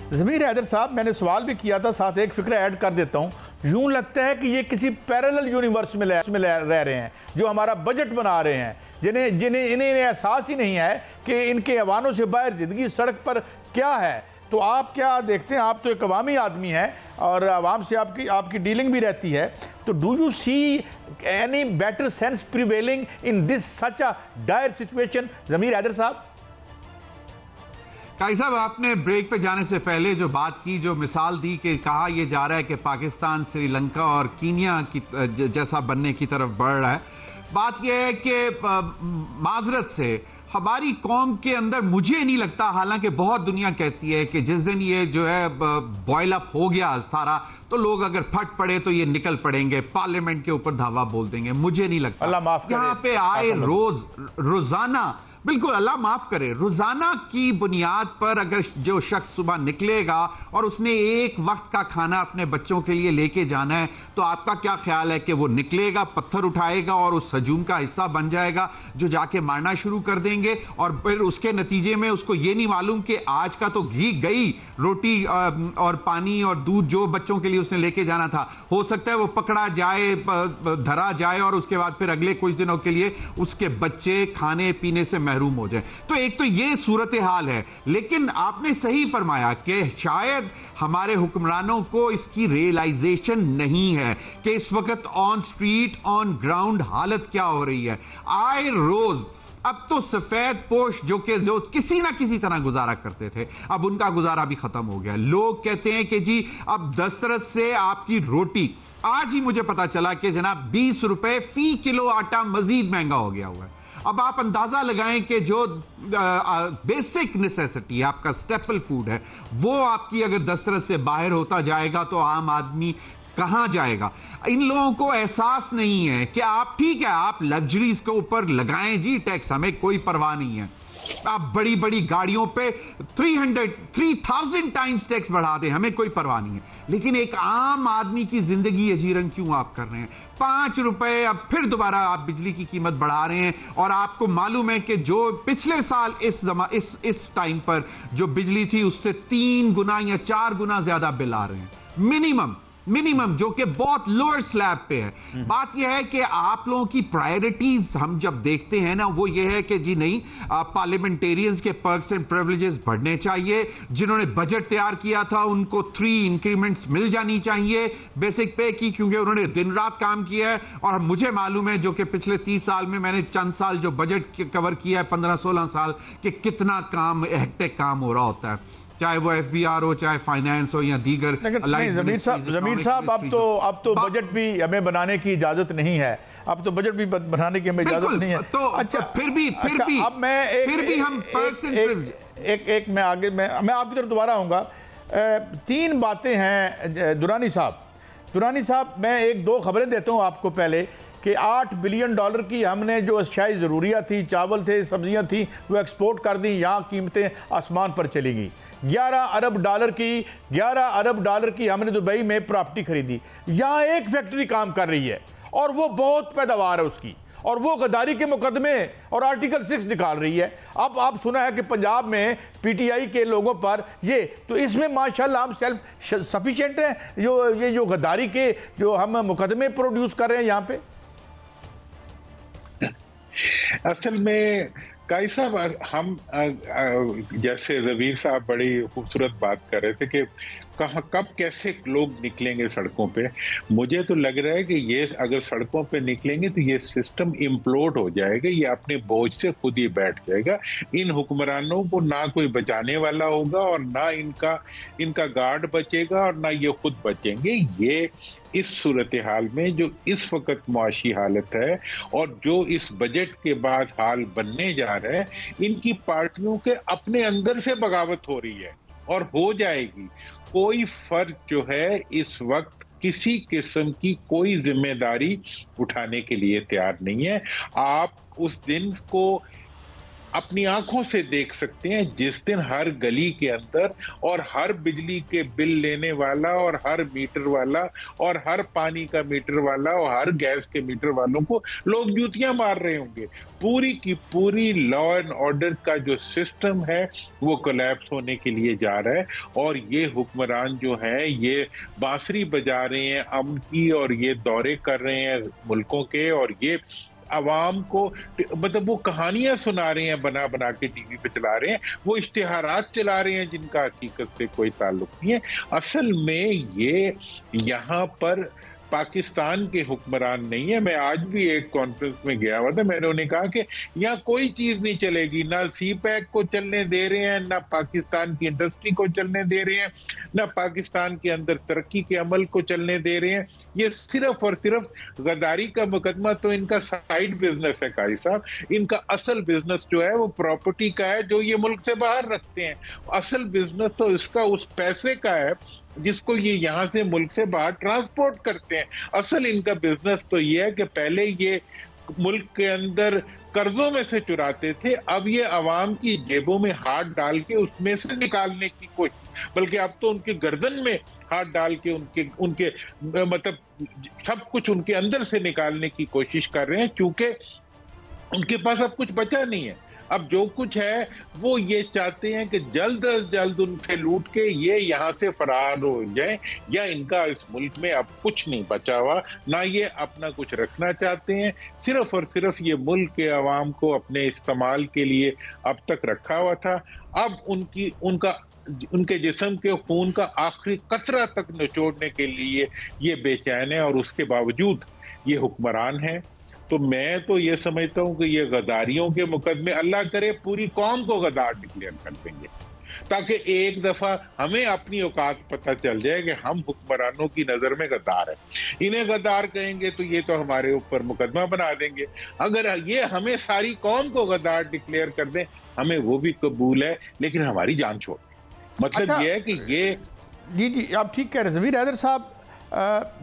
ज़मीर हैदर साहब, मैंने सवाल भी किया था, साथ एक फिक्र ऐड कर देता हूँ। यूं लगता है कि ये किसी पैरेलल यूनिवर्स में रह रहे हैं, जो हमारा बजट बना रहे हैं, इन्हें एहसास ही नहीं है कि इनके ऐवानों से बाहर ज़िंदगी सड़क पर क्या है। तो आप क्या देखते हैं? आप तो एक अवामी आदमी हैं और आवाम से आपकी डीलिंग भी रहती है, तो do you see any better sense prevailing in this such a dire situation? Zameer Haider साहब। काई साहब, आपने ब्रेक पे जाने से पहले जो बात की, जो मिसाल दी कि कहा यह जा रहा है कि पाकिस्तान श्रीलंका और कीनिया की जैसा बनने की तरफ बढ़ रहा है। बात यह है कि माजरत से हमारी कौम के अंदर मुझे नहीं लगता, हालांकि बहुत दुनिया कहती है कि जिस दिन ये जो है बॉयल अप हो गया सारा, तो लोग अगर फट पड़े तो ये निकल पड़ेंगे, पार्लियामेंट के ऊपर धावा बोल देंगे। मुझे नहीं लगता। अल्लाह माफ करे। यहाँ पे आए रोजाना, बिल्कुल अल्लाह माफ करे, रोजाना की बुनियाद पर अगर जो शख्स सुबह निकलेगा और उसने एक वक्त का खाना अपने बच्चों के लिए लेके जाना है, तो आपका क्या ख्याल है कि वो निकलेगा, पत्थर उठाएगा और उस हजूम का हिस्सा बन जाएगा जो जाके मारना शुरू कर देंगे, और फिर उसके नतीजे में उसको ये नहीं मालूम कि आज का तो घी गई रोटी और पानी और दूध जो बच्चों के लिए उसने लेके जाना था, हो सकता है वो पकड़ा जाए, धरा जाए और उसके बाद फिर अगले कुछ दिनों के लिए उसके बच्चे खाने पीने से महरूम हो जाए। तो एक तो ये सूरत हाल है। लेकिन आपने सही फरमाया कि शायद हमारे हुक्मरानों को इसकी रियलाइजेशन नहीं है कि इस वक्त ऑन स्ट्रीट ऑन ग्राउंड हालत क्या हो रही है। आए रोज अब तो सफेद पोश जो किसी ना किसी तरह गुजारा करते थे, अब उनका गुजारा भी खत्म हो गया। लोग कहते हैं कि जी अब दस्तरस से आपकी रोटी, आज ही मुझे पता चला कि जनाब 20 रुपए फी किलो आटा मजीद महंगा हो गया हुआ है। अब आप अंदाजा लगाएं कि जो बेसिक नेसेसिटी आपका स्टेपल फूड है, वो आपकी अगर दस्तरस से बाहर होता जाएगा तो आम आदमी कहां जाएगा? इन लोगों को एहसास नहीं है कि आप, ठीक है आप लग्जरीज के ऊपर लगाएं जी टैक्स, हमें कोई परवाह नहीं है, आप बड़ी बड़ी गाड़ियों पे 3000 टाइम्स टैक्स बढ़ा दें, हमें कोई परवाह नहीं है। लेकिन एक आम आदमी की जिंदगी अजीरन क्यों आप कर रहे हैं? 5 रुपए अब फिर दोबारा आप बिजली की कीमत बढ़ा रहे हैं, और आपको मालूम है कि जो पिछले साल इस टाइम पर जो बिजली थी उससे 3 गुना या 4 गुना ज्यादा बिल आ रहे हैं मिनिमम, जो कि बहुत लोअर स्लैब पे है। बात यह है कि आप लोगों की प्रायोरिटीज हम जब देखते हैं ना, वो ये है कि जी नहीं, पार्लियामेंटेरियंस के पर्क्स एंड प्रिविलेजेस बढ़ने चाहिए, जिन्होंने बजट तैयार किया था उनको 3 इंक्रीमेंट्स मिल जानी चाहिए बेसिक पे की, क्योंकि उन्होंने दिन रात काम किया है। और मुझे मालूम है जो कि पिछले 30 साल में मैंने चंद साल जो बजट कवर किया है, 15-16 साल, कि कितना काम, हेक्टिक काम हो रहा होता है, चाहे वो एफबीआर हो, चाहे फाइनेंस हो या दीगर। ज़मीर साहब, अब तो बजट भी हमें बनाने की इजाजत नहीं है, अब तो बजट भी बनाने की हमें इजाजत नहीं है। तो अच्छा, फिर भी अब मैं हम मैं आपकी तरफ दोबारा आऊंगा। 3 बातें हैं दुरानी साहब, मैं 1-2 खबरें देता हूं आपको पहले कि $8 बिलियन की हमने जो अशियाई ज़रूरियात थी, चावल थे, सब्जियां थी, वो एक्सपोर्ट कर दी, यहाँ कीमतें आसमान पर चली गई। 11 अरब डॉलर की हमने दुबई में प्रॉपर्टी खरीदी, यहाँ एक फैक्ट्री काम कर रही है और वो बहुत पैदावार है उसकी, और वो गद्दारी के मुकदमे और आर्टिकल 6 निकाल रही है। अब आप सुना है कि पंजाब में पीटीआई के लोगों पर ये, तो इसमें माशाल्लाह हम सेल्फ सफिशिएंट हैं, ये जो गद्दारी के जो हम मुकदमे प्रोड्यूस कर रहे हैं यहाँ पे। असल में काई साहब, हम जैसे ज़मीर साहब बड़ी खूबसूरत बात कर रहे थे कि कहाँ कब कैसे लोग निकलेंगे सड़कों पे। मुझे तो लग रहा है कि ये अगर सड़कों पे निकलेंगे तो ये सिस्टम इम्प्लोड हो जाएगा, ये अपने बोझ से खुद ही बैठ जाएगा। इन हुक्मरानों को ना कोई बचाने वाला होगा और ना इनका गार्ड बचेगा और ना ये खुद बचेंगे। ये इस सूरत हाल में जो इस वक्त मुआशी हालत है और जो इस बजट के बाद हाल बनने जा रहा है, इनकी पार्टियों के अपने अंदर से बगावत हो रही है और हो जाएगी। कोई फर्द जो है इस वक्त किसी किस्म की कोई जिम्मेदारी उठाने के लिए तैयार नहीं है। आप उस दिन को अपनी आंखों से देख सकते हैं जिस दिन हर गली के अंदर और हर बिजली के बिल लेने वाला और हर मीटर वाला और हर पानी का मीटर वाला और हर गैस के मीटर वालों को लोग जूतियां मार रहे होंगे। पूरी की पूरी लॉ एंड ऑर्डर का जो सिस्टम है वो कोलैप्स होने के लिए जा रहा है। और ये हुक्मरान जो है ये बांसुरी बजा रहे हैं अमन की, और ये दौरे कर रहे हैं मुल्कों के, और ये अवाम को मतलब वो कहानियां सुना रहे हैं, बना बना के टीवी पे चला रहे हैं, वो इश्तिहारात चला रहे हैं जिनका हकीकत से कोई ताल्लुक नहीं है। असल में ये यहाँ पर पाकिस्तान के हुक्मरान नहीं है। मैं आज भी एक कॉन्फ्रेंस में गया हुआ था, मैंने उन्हें कहा कि यहाँ कोई चीज नहीं चलेगी, ना सी पैक को चलने दे रहे हैं, ना पाकिस्तान की इंडस्ट्री को चलने दे रहे हैं, ना पाकिस्तान के अंदर तरक्की के अमल को चलने दे रहे हैं। ये सिर्फ और सिर्फ गद्दारी का मुकदमा तो इनका साइड बिजनेस है कारी साहब। इनका असल बिजनेस जो है वो प्रॉपर्टी का है जो ये मुल्क से बाहर रखते हैं। असल बिजनेस तो इसका उस पैसे का है जिसको ये यहाँ से मुल्क से बाहर ट्रांसपोर्ट करते हैं। असल इनका बिजनेस तो ये है कि पहले ये मुल्क के अंदर कर्जों में से चुराते थे, अब ये अवाम की जेबों में हाथ डाल के उसमें से निकालने की कोशिश, बल्कि अब तो उनके गर्दन में हाथ डाल के उनके मतलब सब कुछ उनके अंदर से निकालने की कोशिश कर रहे हैं, क्योंकि उनके पास अब कुछ बचा नहीं है। अब जो कुछ है वो ये चाहते हैं कि जल्द से जल्द उनसे लूट के ये यहाँ से फरार हो जाए, या इनका इस मुल्क में अब कुछ नहीं बचा हुआ, ना ये अपना कुछ रखना चाहते हैं। सिर्फ और सिर्फ ये मुल्क के अवाम को अपने इस्तेमाल के लिए अब तक रखा हुआ था। अब उनके जिस्म के खून का आखिरी कतरा तक निचोड़ने के लिए ये बेचैन है, और उसके बावजूद ये हुक्मरान है। तो मैं तो ये समझता हूं कि ये गद्दारियों के मुकदमे अल्लाह करे पूरी कौम को गद्दार डिक्लेयर कर देंगे, ताकि एक दफा हमें अपनी औकात पता चल जाए कि हम हुक्मरानों की नजर में गद्दार हैं। इन्हें गद्दार कहेंगे तो ये तो हमारे ऊपर मुकदमा बना देंगे। अगर ये हमें सारी कौम को गद्दार डिक्लेयर कर दें, हमें वो भी कबूल है, लेकिन हमारी जान छोड़। मतलब अच्छा, ये है कि ये जी आप ठीक कह रहे हैं ज़मीर हैदर साहब,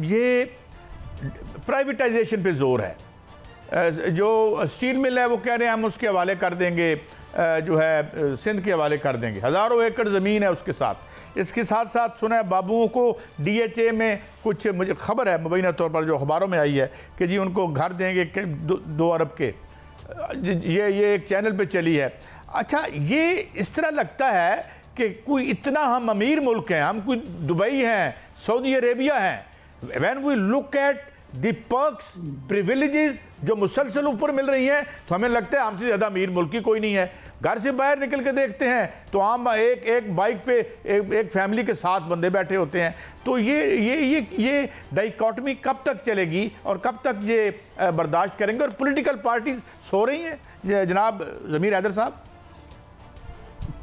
ये प्राइवेटाइजेशन पे जोर है। जो स्टील मिल है वो कह रहे हैं हम उसके हवाले कर देंगे, जो है सिंध के हवाले कर देंगे, हज़ारों एकड़ ज़मीन है उसके साथ। इसके साथ साथ सुना है बाबुओं को DHA में कुछ, मुझे खबर है मुबैना तौर पर जो अखबारों में आई है कि जी उनको घर देंगे 2 अरब के, ये एक चैनल पे चली है। अच्छा, ये इस तरह लगता है कि कोई इतना हम अमीर मुल्क हैं, हम कोई दुबई हैं, सऊदी अरेबिया हैं। When we look at the perks privileges जो मुसलसल ऊपर मिल रही हैं, तो हमें लगता है हमसे ज़्यादा अमीर मुल्क ही कोई नहीं है। घर से बाहर निकल के देखते हैं तो हम एक बाइक पे एक फैमिली के 7 बंदे बैठे होते हैं। तो ये डाइकॉटमी कब तक चलेगी और कब तक ये बर्दाश्त करेंगे? और पॉलिटिकल पार्टीज सो रही हैं जनाब ज़मीर हैदर साहब?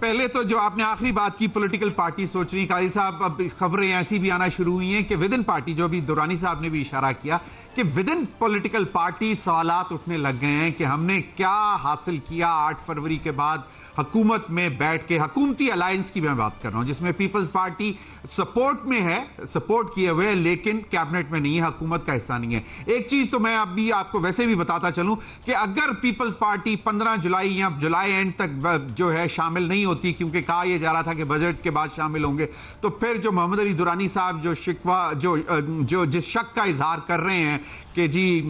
पहले तो जो आपने आखिरी बात की, पॉलिटिकल पार्टी सोच रही, काजी साहब अब खबरें ऐसी भी आना शुरू हुई हैं कि विद इन पार्टी, जो अभी दुरानी साहब ने भी इशारा किया कि विद इन पॉलिटिकल पार्टी सवालात उठने लग गए हैं कि हमने क्या हासिल किया 8 फरवरी के बाद हुकूमत में बैठ के। हुकूमती अलायंस की मैं बात कर रहा हूं जिसमें पीपल्स पार्टी सपोर्ट में है, सपोर्ट किए हुए, लेकिन कैबिनेट में नहीं है, हुकूमत का हिस्सा नहीं है। एक चीज तो मैं अभी आपको वैसे भी बताता चलूं कि अगर पीपल्स पार्टी 15 जुलाई या जुलाई एंड तक जो है शामिल नहीं होती, क्योंकि कहा यह जा रहा था कि बजट के बाद शामिल होंगे, तो फिर जो मोहम्मद अली दुरानी साहब जो शिकवा जो जिस शक का इजहार कर रहे हैं कि जी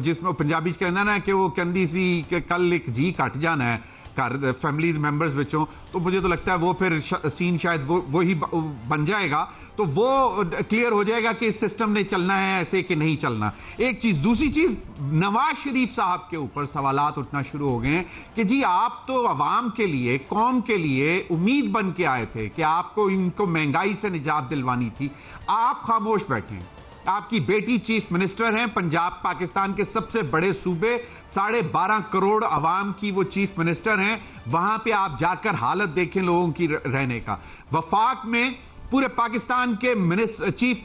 जिसमें पंजाबी कहना ना कि वो कंदी सी कि कल एक जी कट जाना है फैमिली मेंबर्स बच्चों, तो मुझे तो लगता है वो फिर सीन शायद वो ही बन जाएगा, तो वो क्लियर हो जाएगा कि इस सिस्टम ने चलना है ऐसे कि नहीं चलना। एक चीज, दूसरी चीज, नवाज शरीफ साहब के ऊपर सवालात उठना शुरू हो गए हैं कि जी आप तो अवाम के लिए, कौम के लिए उम्मीद बन के आए थे कि आपको इनको महंगाई से निजात दिलवानी थी, आप खामोश बैठे हैं। आपकी बेटी चीफ मिनिस्टर हैं, पंजाब पाकिस्तान के सबसे बड़े सूबे, 12.5 करोड़ अवाम की वो चीफ मिनिस्टर हैं। वहां पे आप जाकर हालत देखें लोगों की रहने का। वफाक में पूरे पाकिस्तान के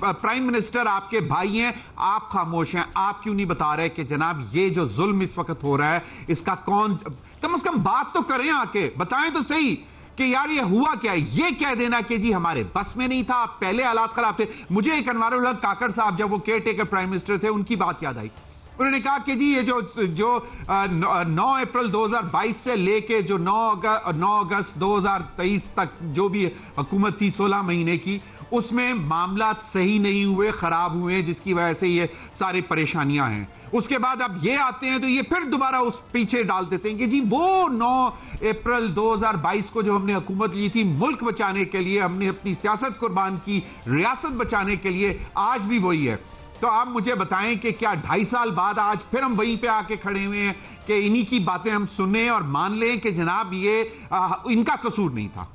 प्राइम मिनिस्टर आपके भाई हैं, आप खामोश हैं। आप क्यों नहीं बता रहे कि जनाब ये जो जुल्म इस वक्त हो रहा है इसका कौन, कम से कम बात तो करें, आके बताएं तो सही कि यार ये हुआ क्या है। ये कह देना कि जी हमारे बस में नहीं था, पहले हालात खराब थे। मुझे एक अनवारुल हक काकड़ साहब जब वो केयर टेकर प्राइम मिनिस्टर थे उनकी बात याद आई उन्होंने कहा कि जी ये जो 9 अप्रैल 2022 से लेके जो 9 अगस्त 2023 तक जो भी हुकूमत थी 16 महीने की, उसमें मामला सही नहीं हुए, खराब हुए, जिसकी वजह से ये सारी परेशानियां हैं। उसके बाद अब ये आते हैं तो ये फिर दोबारा उस पीछे डाल देते हैं कि जी वो 9 अप्रैल 2022 को जो हमने हुकूमत ली थी मुल्क बचाने के लिए, हमने अपनी सियासत कुर्बान की रियासत बचाने के लिए, आज भी वही है। तो आप मुझे बताएं कि क्या 2.5 साल बाद आज फिर हम वहीं पे आके खड़े हुए हैं कि इन्हीं की बातें हम सुने और मान लें कि जनाब ये इनका कसूर नहीं था?